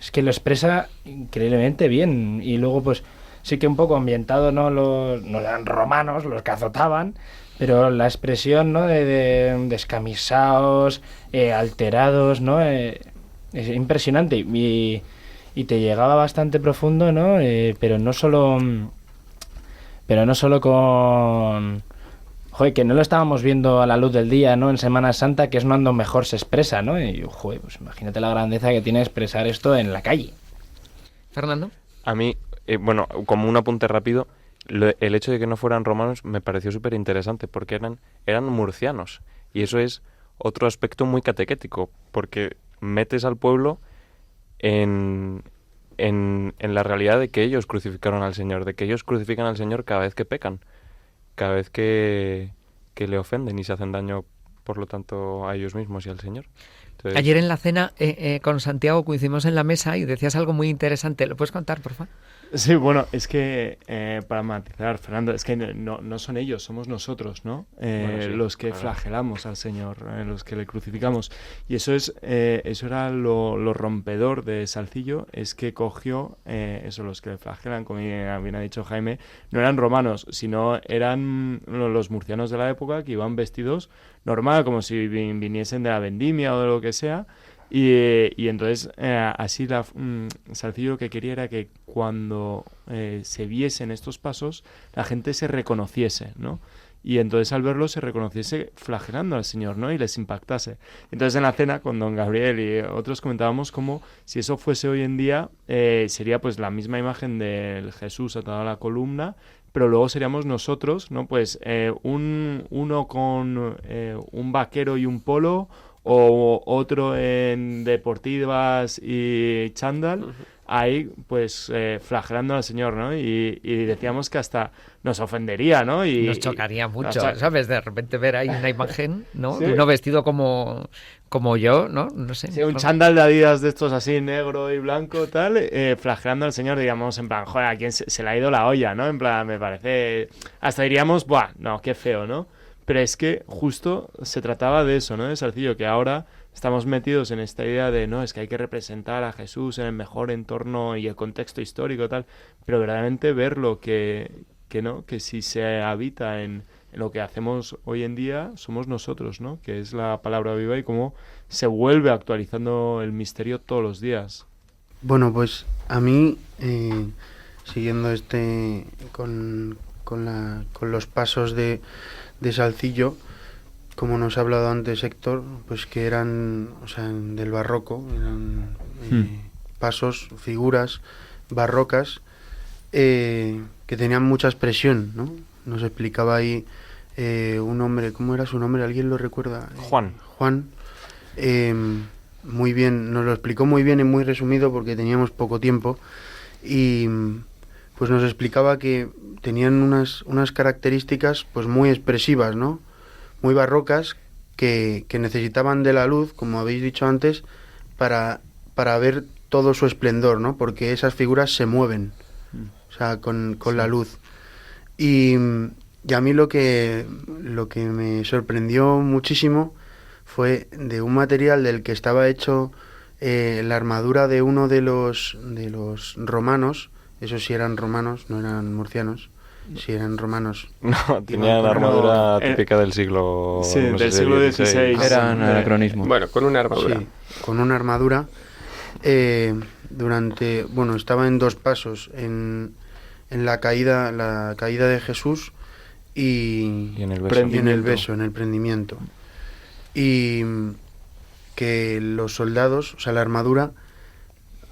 es que lo expresa increíblemente bien. Y luego, pues, sí que un poco ambientado, ¿no? No eran romanos los que azotaban, pero la expresión, ¿no?, de descamisados, alterados, ¿no? Es impresionante y te llegaba bastante profundo, ¿no? Pero no solo con... Joder, que no lo estábamos viendo a la luz del día, ¿no?, en Semana Santa, que es cuando mejor se expresa, ¿no? Y, joder, pues imagínate la grandeza que tiene expresar esto en la calle. Fernando. A mí, bueno, como un apunte rápido, el hecho de que no fueran romanos me pareció súper interesante porque eran murcianos. Y eso es otro aspecto muy catequético, porque metes al pueblo en la realidad de que ellos crucificaron al Señor, de que ellos crucifican al Señor cada vez que pecan, cada vez que le ofenden y se hacen daño, por lo tanto, a ellos mismos y al Señor. Entonces... Ayer en la cena con Santiago coincidimos en la mesa y decías algo muy interesante. ¿Lo puedes contar, por favor? Sí, bueno, es que para matizar, Fernando, es que no son ellos, somos nosotros, ¿no? Los que flagelamos al Señor, los que le crucificamos. Y eso era lo rompedor de Salcillo, es que cogió, los que le flagelan, como bien ha dicho Jaime, no eran romanos, sino eran los murcianos de la época que iban vestidos normal, como si viniesen de la vendimia o de lo que sea. Y entonces así Salcillo lo que quería era que cuando se viesen estos pasos la gente se reconociese, ¿no? Y entonces al verlo se reconociese flagelando al Señor, ¿no? Y les impactase. Entonces en la cena con don Gabriel y otros comentábamos como si eso fuese hoy en día sería pues la misma imagen del Jesús atado a la columna, pero luego seríamos nosotros, ¿no? Pues uno con un vaquero y un polo, o otro en deportivas y chándal, ahí pues flagelando al Señor, ¿no? Y decíamos que hasta nos ofendería, ¿no? Y nos chocaría mucho, ¿sabes? De repente ver ahí una imagen, ¿no? Sí. De uno vestido como yo, ¿no? No sé. Sí, un chándal de Adidas de estos así, negro y blanco, tal, flagelando al Señor, digamos, en plan, joder, a quién se le ha ido la olla, ¿no? En plan, me parece... Hasta diríamos, buah, no, qué feo, ¿no? Pero es que justo se trataba de eso, ¿no? De Salcillo, que ahora estamos metidos en esta idea de, no, es que hay que representar a Jesús en el mejor entorno y el contexto histórico, tal, pero verdaderamente verlo que no, que si se habita en lo que hacemos hoy en día, somos nosotros, ¿no? Que es la palabra viva y cómo se vuelve actualizando el misterio todos los días. Bueno, pues a mí, siguiendo con los pasos de Salcillo, como nos ha hablado antes Héctor, pues que eran, o sea, del barroco, eran pasos, figuras barrocas que tenían mucha expresión, ¿no? Nos explicaba ahí un hombre, ¿cómo era su nombre? ¿Alguien lo recuerda? Juan. Muy bien, nos lo explicó muy bien y muy resumido porque teníamos poco tiempo y pues nos explicaba que tenían unas características pues muy expresivas, ¿no? Muy barrocas que necesitaban de la luz, como habéis dicho antes, para ver todo su esplendor, ¿no? Porque esas figuras se mueven, o sea, con la luz. Y a mí lo que me sorprendió muchísimo fue de un material del que estaba hecho la armadura de uno de los romanos. Esos sí eran romanos, no eran murcianos. Sí eran romanos. No, tenían la armadura típica del siglo... Sí, no del sé, siglo XVI. Eran anacronismo. Bueno, con una armadura. Sí, con una armadura. Estaba en dos pasos. En la caída de Jesús y en el beso. En el prendimiento. Y que los soldados, o sea, la armadura...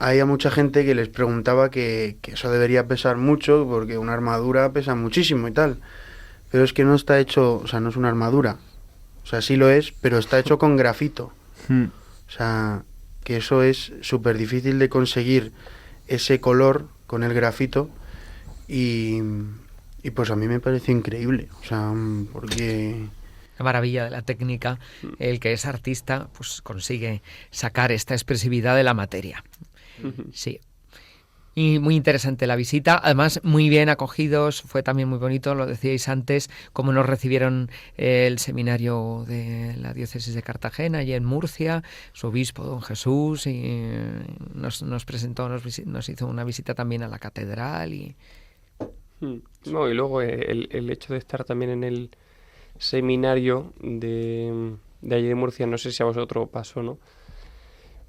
Había mucha gente que les preguntaba que eso debería pesar mucho porque una armadura pesa muchísimo y tal. Pero es que no está hecho, o sea, no es una armadura. O sea, sí lo es, pero está hecho con grafito. O sea, que eso es súper difícil de conseguir ese color con el grafito y pues a mí me parece increíble, o sea, porque... La maravilla de la técnica, el que es artista pues consigue sacar esta expresividad de la materia. Sí. Y muy interesante la visita, además muy bien acogidos, fue también muy bonito, lo decíais antes, cómo nos recibieron el seminario de la diócesis de Cartagena y en Murcia, su obispo don Jesús, y nos presentó, nos hizo una visita también a la catedral. No, y luego el hecho de estar también en el seminario de allí de Murcia, no sé si a vosotros pasó, ¿no?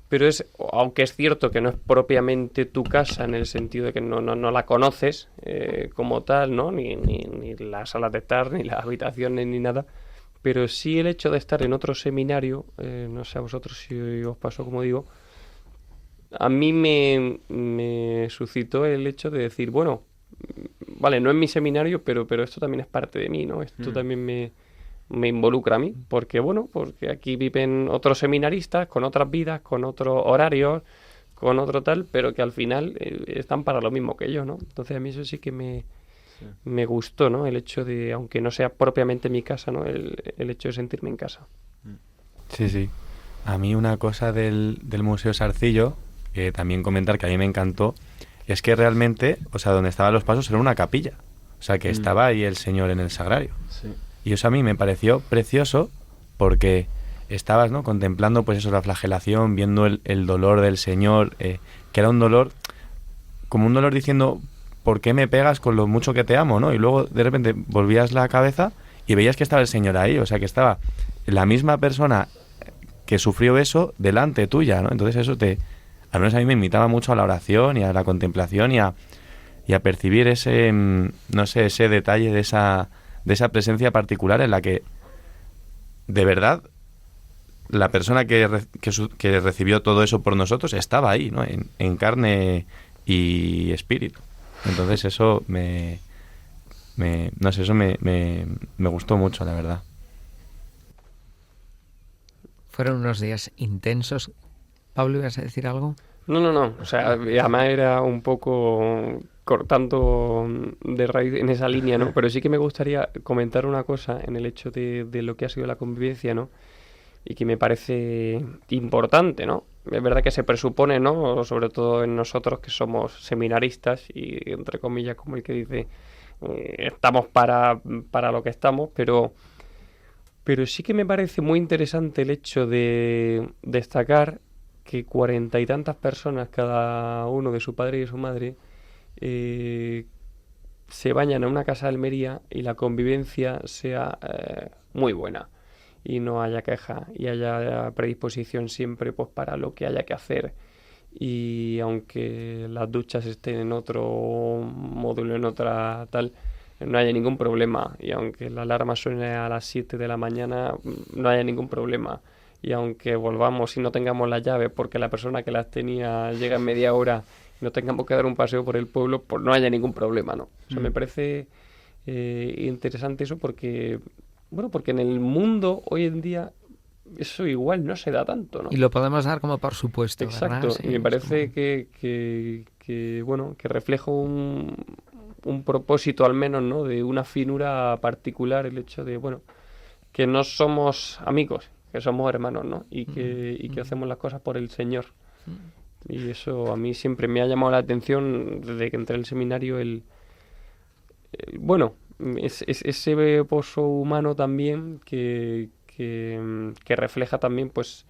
Pero aunque es cierto que no es propiamente tu casa en el sentido de que no la conoces como tal, ¿no? Ni las salas de estar, ni las habitaciones, ni nada, pero sí el hecho de estar en otro seminario, no sé a vosotros si os pasó, como digo, a mí me suscitó el hecho de decir, bueno, vale, no es mi seminario, pero esto también es parte de mí, ¿no? Esto también me involucra a mí, porque porque aquí viven otros seminaristas con otras vidas, con otros horarios, con otro tal, pero que al final están para lo mismo que yo, ¿no? Entonces a mí eso sí que me gustó, ¿no? El hecho de, aunque no sea propiamente mi casa, ¿no? El hecho de sentirme en casa. Sí, sí. A mí una cosa del Museo Sarcillo, que también comentar que a mí me encantó, es que realmente, o sea, donde estaban los pasos era una capilla. O sea, que estaba ahí el Señor en el sagrario. Sí. Y eso a mí me pareció precioso porque estabas, ¿no?, contemplando pues eso, la flagelación, viendo el dolor del Señor, que era un dolor, como un dolor diciendo, ¿por qué me pegas con lo mucho que te amo?, ¿no? Y luego de repente volvías la cabeza y veías que estaba el Señor ahí, o sea, que estaba la misma persona que sufrió eso delante tuya, ¿no? Entonces eso al menos a mí me invitaba mucho a la oración y a la contemplación y a percibir ese, no sé, ese detalle de esa presencia particular en la que, de verdad, la persona que recibió todo eso por nosotros estaba ahí, ¿no? En carne y espíritu. Entonces eso no sé, eso me gustó mucho, la verdad. Fueron unos días intensos. Pablo, ¿ibas a decir algo? No. O sea, además era un poco cortando de raíz en esa línea, ¿no? Pero sí que me gustaría comentar una cosa en el hecho de lo que ha sido la convivencia, ¿no? Y que me parece importante, ¿no? Es verdad que se presupone, ¿no? Sobre todo en nosotros que somos seminaristas y, entre comillas, como el que dice, estamos para lo que estamos, pero sí que me parece muy interesante el hecho de destacar que 40 y tantas personas, cada uno de su padre y de su madre, se bañan en una casa de Almería y la convivencia sea muy buena y no haya queja y haya predisposición siempre pues para lo que haya que hacer, y aunque las duchas estén en otro módulo, en otra tal, no haya ningún problema, y aunque la alarma suene a las 7 de la mañana no haya ningún problema, y aunque volvamos y no tengamos la llave porque la persona que las tenía llega en media hora y no tengamos que dar un paseo por el pueblo, pues no haya ningún problema, ¿no? O sea, me parece interesante eso porque en el mundo hoy en día eso igual no se da tanto, ¿no? Y lo podemos dar como por supuesto, exacto, ¿verdad? Sí, y me parece que refleja un propósito al menos, ¿no? De una finura particular, el hecho de, que no somos amigos, que somos hermanos, ¿no? Y que hacemos las cosas por el Señor. Y eso a mí siempre me ha llamado la atención desde que entré al seminario, ese pozo humano también que refleja también, pues,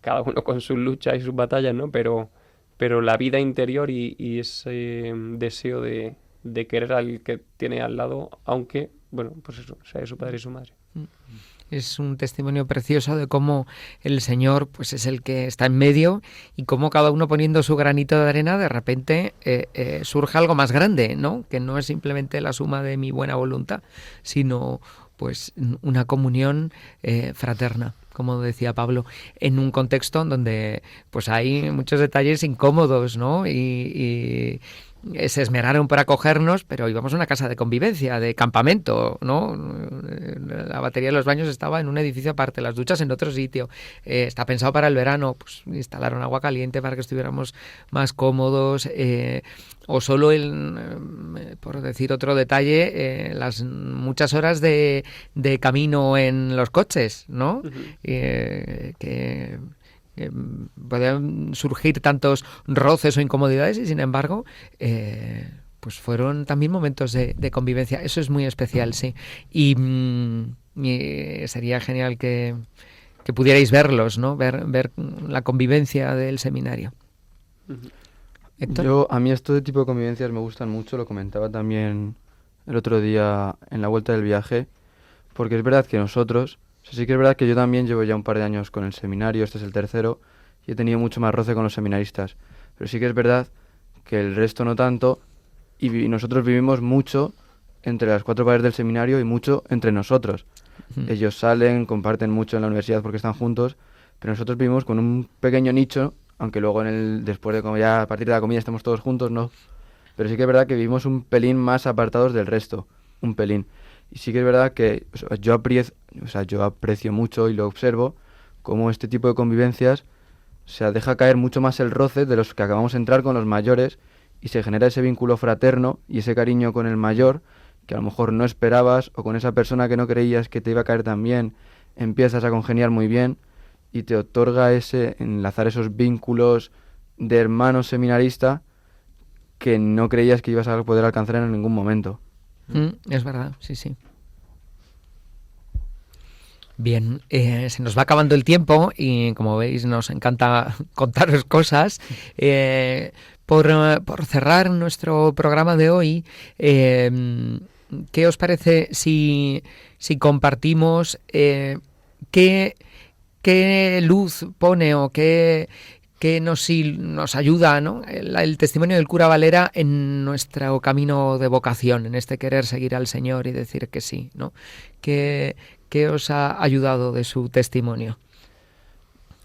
cada uno con sus luchas y sus batallas, ¿no? Pero la vida interior y ese deseo de querer al que tiene al lado, aunque, pues eso, sea de su padre y su madre. Es un testimonio precioso de cómo el Señor pues es el que está en medio y cómo cada uno poniendo su granito de arena de repente surge algo más grande, ¿no? Que no es simplemente la suma de mi buena voluntad, sino pues una comunión fraterna como decía Pablo, en un contexto donde pues hay muchos detalles incómodos, ¿no? Y se esmeraron por acogernos, pero íbamos a una casa de convivencia, de campamento, ¿no? La batería de los baños estaba en un edificio aparte, las duchas en otro sitio. Está pensado para el verano, pues instalaron agua caliente para que estuviéramos más cómodos. O solo, por decir otro detalle, las muchas horas de camino en los coches, ¿no? Que podían surgir tantos roces o incomodidades y sin embargo pues fueron también momentos de convivencia. Eso es muy especial, sí. Y sería genial que pudierais verlos, ¿no? Ver la convivencia del seminario. ¿Héctor? A mí este tipo de convivencias me gustan mucho, lo comentaba también el otro día en la vuelta del viaje, porque es verdad que nosotros, sí que es verdad que yo también llevo ya un par de años con el seminario, este es el tercero, y he tenido mucho más roce con los seminaristas, pero sí que es verdad que el resto no tanto, y nosotros vivimos mucho entre las cuatro paredes del seminario y mucho entre nosotros. Ellos salen, comparten mucho en la universidad porque están juntos, pero nosotros vivimos con un pequeño nicho, aunque luego después de comer, ya a partir de la comida estemos todos juntos, no. Pero sí que es verdad que vivimos un pelín más apartados del resto, un pelín. Y sí que es verdad que yo aprecio mucho y lo observo cómo este tipo de convivencias deja caer mucho más el roce de los que acabamos de entrar con los mayores y se genera ese vínculo fraterno y ese cariño con el mayor que a lo mejor no esperabas, o con esa persona que no creías que te iba a caer tan bien, empiezas a congeniar muy bien y te otorga enlazar esos vínculos de hermano seminarista que no creías que ibas a poder alcanzar en ningún momento. Es verdad, sí. Bien, se nos va acabando el tiempo y como veis nos encanta contaros cosas. Por cerrar nuestro programa de hoy, ¿qué os parece si compartimos qué luz pone o qué nos ayuda, ¿no? el testimonio del cura Valera en nuestro camino de vocación, en este querer seguir al Señor y decir que sí, ¿no? ¿Qué os ha ayudado de su testimonio?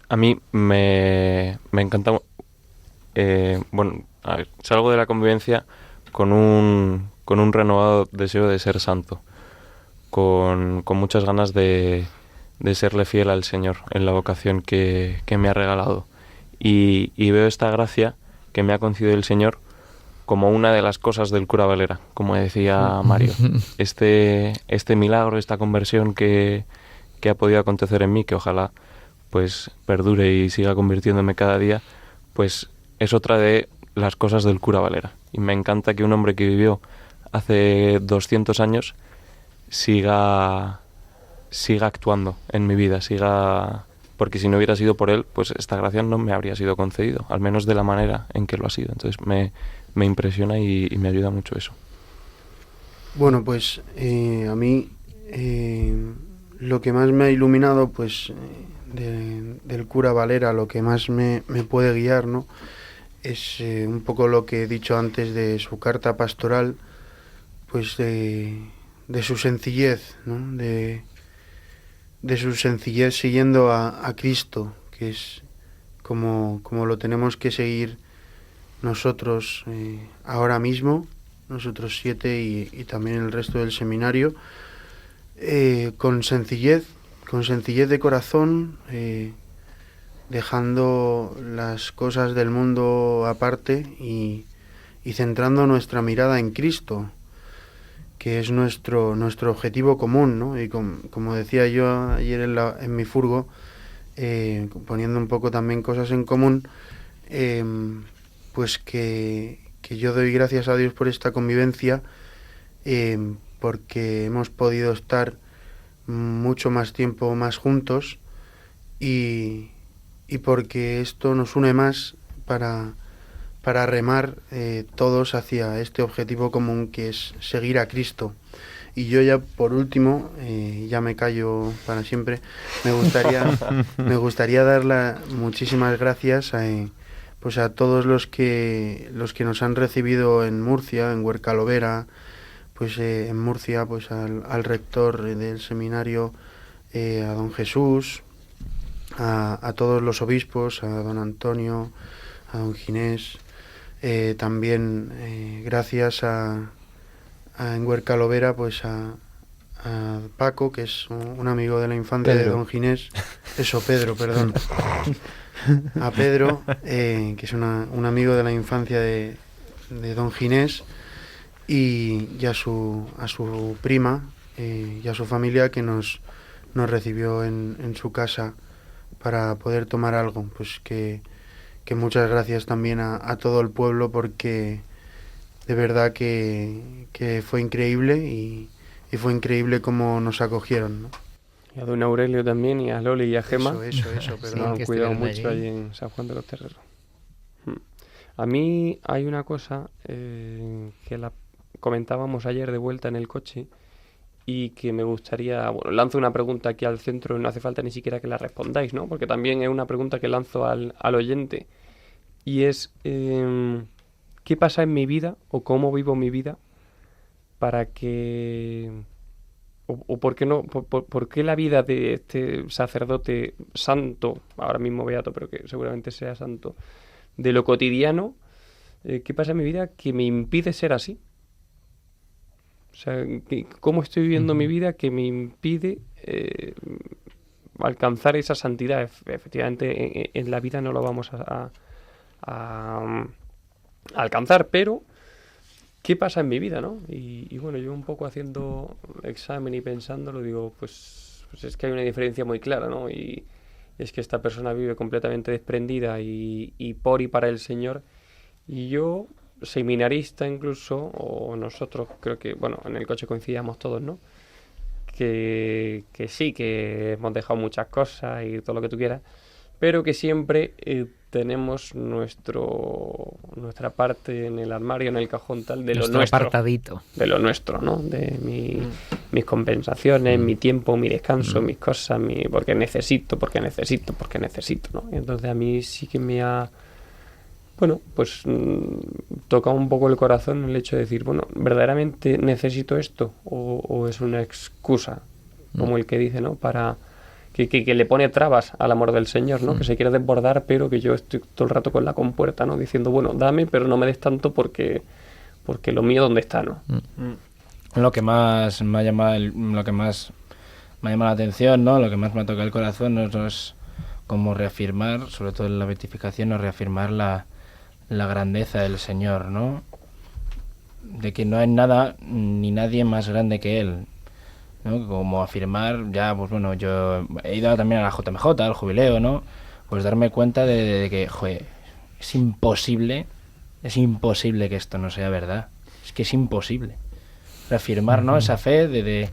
A mí me encanta. Salgo de la convivencia con un renovado deseo de ser santo, con muchas ganas de serle fiel al Señor en la vocación que me ha regalado. Y veo esta gracia que me ha concedido el Señor como una de las cosas del cura Valera, como decía Mario. Este milagro, esta conversión que ha podido acontecer en mí, que ojalá pues perdure y siga convirtiéndome cada día, pues es otra de las cosas del cura Valera. Y me encanta que un hombre que vivió hace 200 años siga actuando en mi vida, porque si no hubiera sido por él, pues esta gracia no me habría sido concedido, al menos de la manera en que lo ha sido. Entonces me impresiona y me ayuda mucho eso. Bueno, pues a mí lo que más me ha iluminado, pues del cura Valera, lo que más me puede guiar, ¿no? Es un poco lo que he dicho antes de su carta pastoral, pues de su sencillez, ¿no? De su sencillez siguiendo a Cristo, que es como lo tenemos que seguir nosotros ahora mismo, nosotros 7 y también el resto del seminario, con sencillez de corazón, dejando las cosas del mundo aparte y centrando nuestra mirada en Cristo, que es nuestro objetivo común, ¿no? Y como decía yo ayer en mi furgo, poniendo un poco también cosas en común, pues que yo doy gracias a Dios por esta convivencia, porque hemos podido estar mucho más tiempo más juntos y porque esto nos une más para remar todos hacia este objetivo común, que es seguir a Cristo. Y yo ya por último, ya me callo para siempre, me gustaría dar muchísimas gracias pues a todos los que nos han recibido en Murcia, en Huercalovera, pues en Murcia, pues al rector del seminario, a don Jesús, a todos los obispos, a don Antonio, a don Ginés, también gracias en Huercalovera pues a Paco, que es un amigo de la infancia de don Ginés, Pedro, perdón, a Pedro, que es un amigo de la infancia de don Ginés, y a su prima y a su familia, que nos recibió en su casa para poder tomar algo. Pues que muchas gracias también a todo el pueblo, porque de verdad que fue increíble y fue increíble cómo nos acogieron, ¿no? Y a don Aurelio también, y a Loli y a Gema. Eso, perdón. Nos han cuidado mucho allí en San Juan de los Terreros. A mí hay una cosa que la comentábamos ayer de vuelta en el coche, y que me gustaría... Bueno, lanzo una pregunta aquí al centro, y no hace falta ni siquiera que la respondáis, ¿no? Porque también es una pregunta que lanzo al oyente. Y es, ¿qué pasa en mi vida, o cómo vivo mi vida, para que... o por qué no... por qué la vida de este sacerdote santo, ahora mismo beato, pero que seguramente sea santo, de lo cotidiano, ¿qué pasa en mi vida que me impide ser así? O sea, ¿cómo estoy viviendo mi vida que me impide alcanzar esa santidad? Efectivamente, en la vida no lo vamos a alcanzar, pero ¿qué pasa en mi vida, no? Y bueno, yo un poco haciendo examen y pensándolo, digo, pues es que hay una diferencia muy clara, ¿no? Y es que esta persona vive completamente desprendida y por y para el Señor, y yo, seminarista incluso, o nosotros, creo que, bueno, en el coche coincidíamos todos, ¿no? Que sí, que hemos dejado muchas cosas y todo lo que tú quieras, pero que siempre tenemos nuestra parte en el armario, en el cajón, tal, de nuestro lo nuestro. Apartadito. De lo nuestro, ¿no? De mis compensaciones, mi tiempo, mi descanso, mis cosas, porque necesito, ¿no? Y entonces a mí sí que me ha... Bueno, pues toca un poco el corazón el hecho de decir, bueno, ¿verdaderamente necesito esto? ¿O es una excusa, como el que dice, ¿no? Para que le pone trabas al amor del Señor, ¿no? Que se quiere desbordar, pero que yo estoy todo el rato con la compuerta, ¿no? Diciendo, bueno, dame, pero no me des tanto porque lo mío, ¿dónde está, no? Lo que más me ha llamado la atención, ¿no? Lo que más me ha tocado el corazón es como reafirmar, sobre todo en la beatificación, no reafirmar la grandeza del Señor, ¿no? De que no hay nada ni nadie más grande que Él, ¿no? Como afirmar, ya, pues bueno, yo he ido también a la JMJ, al jubileo, ¿no? Pues darme cuenta de que, joder, es imposible que esto no sea verdad. Es que es imposible. Reafirmar, ¿no? Esa fe de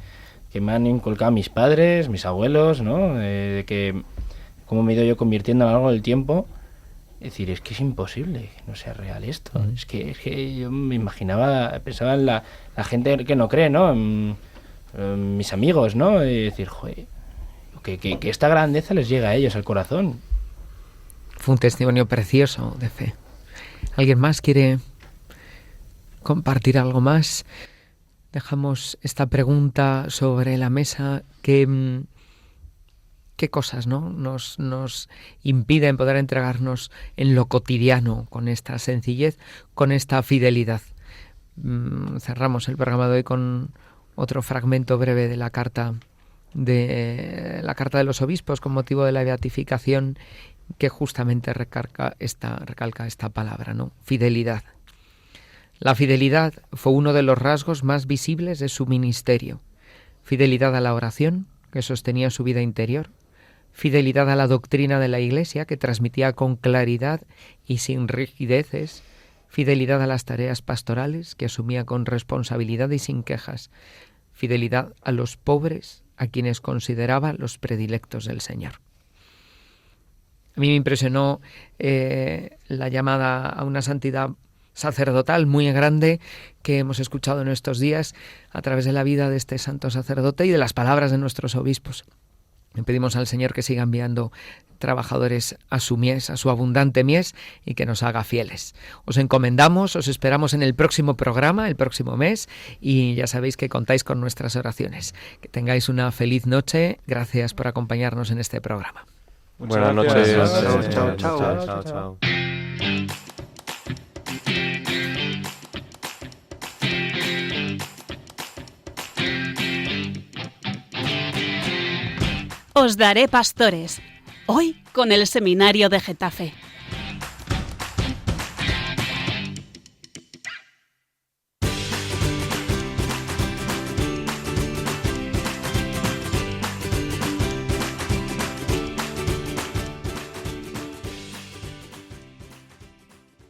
que me han inculcado mis padres, mis abuelos, ¿no? De que cómo me he ido yo convirtiendo a lo largo del tiempo. Es decir, es que es imposible que no sea real esto. Es que yo me pensaba en la gente que no cree, ¿no? En mis amigos, ¿no? Y decir, joder, que esta grandeza les llega a ellos al corazón. Fue un testimonio precioso de fe. ¿Alguien más quiere compartir algo más? Dejamos esta pregunta sobre la mesa. ¿Qué cosas, no, nos impiden poder entregarnos en lo cotidiano con esta sencillez, con esta fidelidad? Cerramos el programa de hoy con otro fragmento breve de la carta de los obispos con motivo de la beatificación, que justamente recalca esta palabra, ¿no? Fidelidad. La fidelidad fue uno de los rasgos más visibles de su ministerio. Fidelidad a la oración, que sostenía su vida interior. Fidelidad a la doctrina de la Iglesia, que transmitía con claridad y sin rigideces. Fidelidad a las tareas pastorales, que asumía con responsabilidad y sin quejas. Fidelidad a los pobres, a quienes consideraba los predilectos del Señor. A mí me impresionó la llamada a una santidad sacerdotal muy grande que hemos escuchado en estos días a través de la vida de este santo sacerdote y de las palabras de nuestros obispos. Le pedimos al Señor que siga enviando trabajadores a su mies, a su abundante mies, y que nos haga fieles. Os encomendamos, os esperamos en el próximo programa, el próximo mes, y ya sabéis que contáis con nuestras oraciones. Que tengáis una feliz noche. Gracias por acompañarnos en este programa. Buenas gracias. noches. Chao, chao. Chao, chao. Os daré pastores. Hoy con el Seminario de Getafe.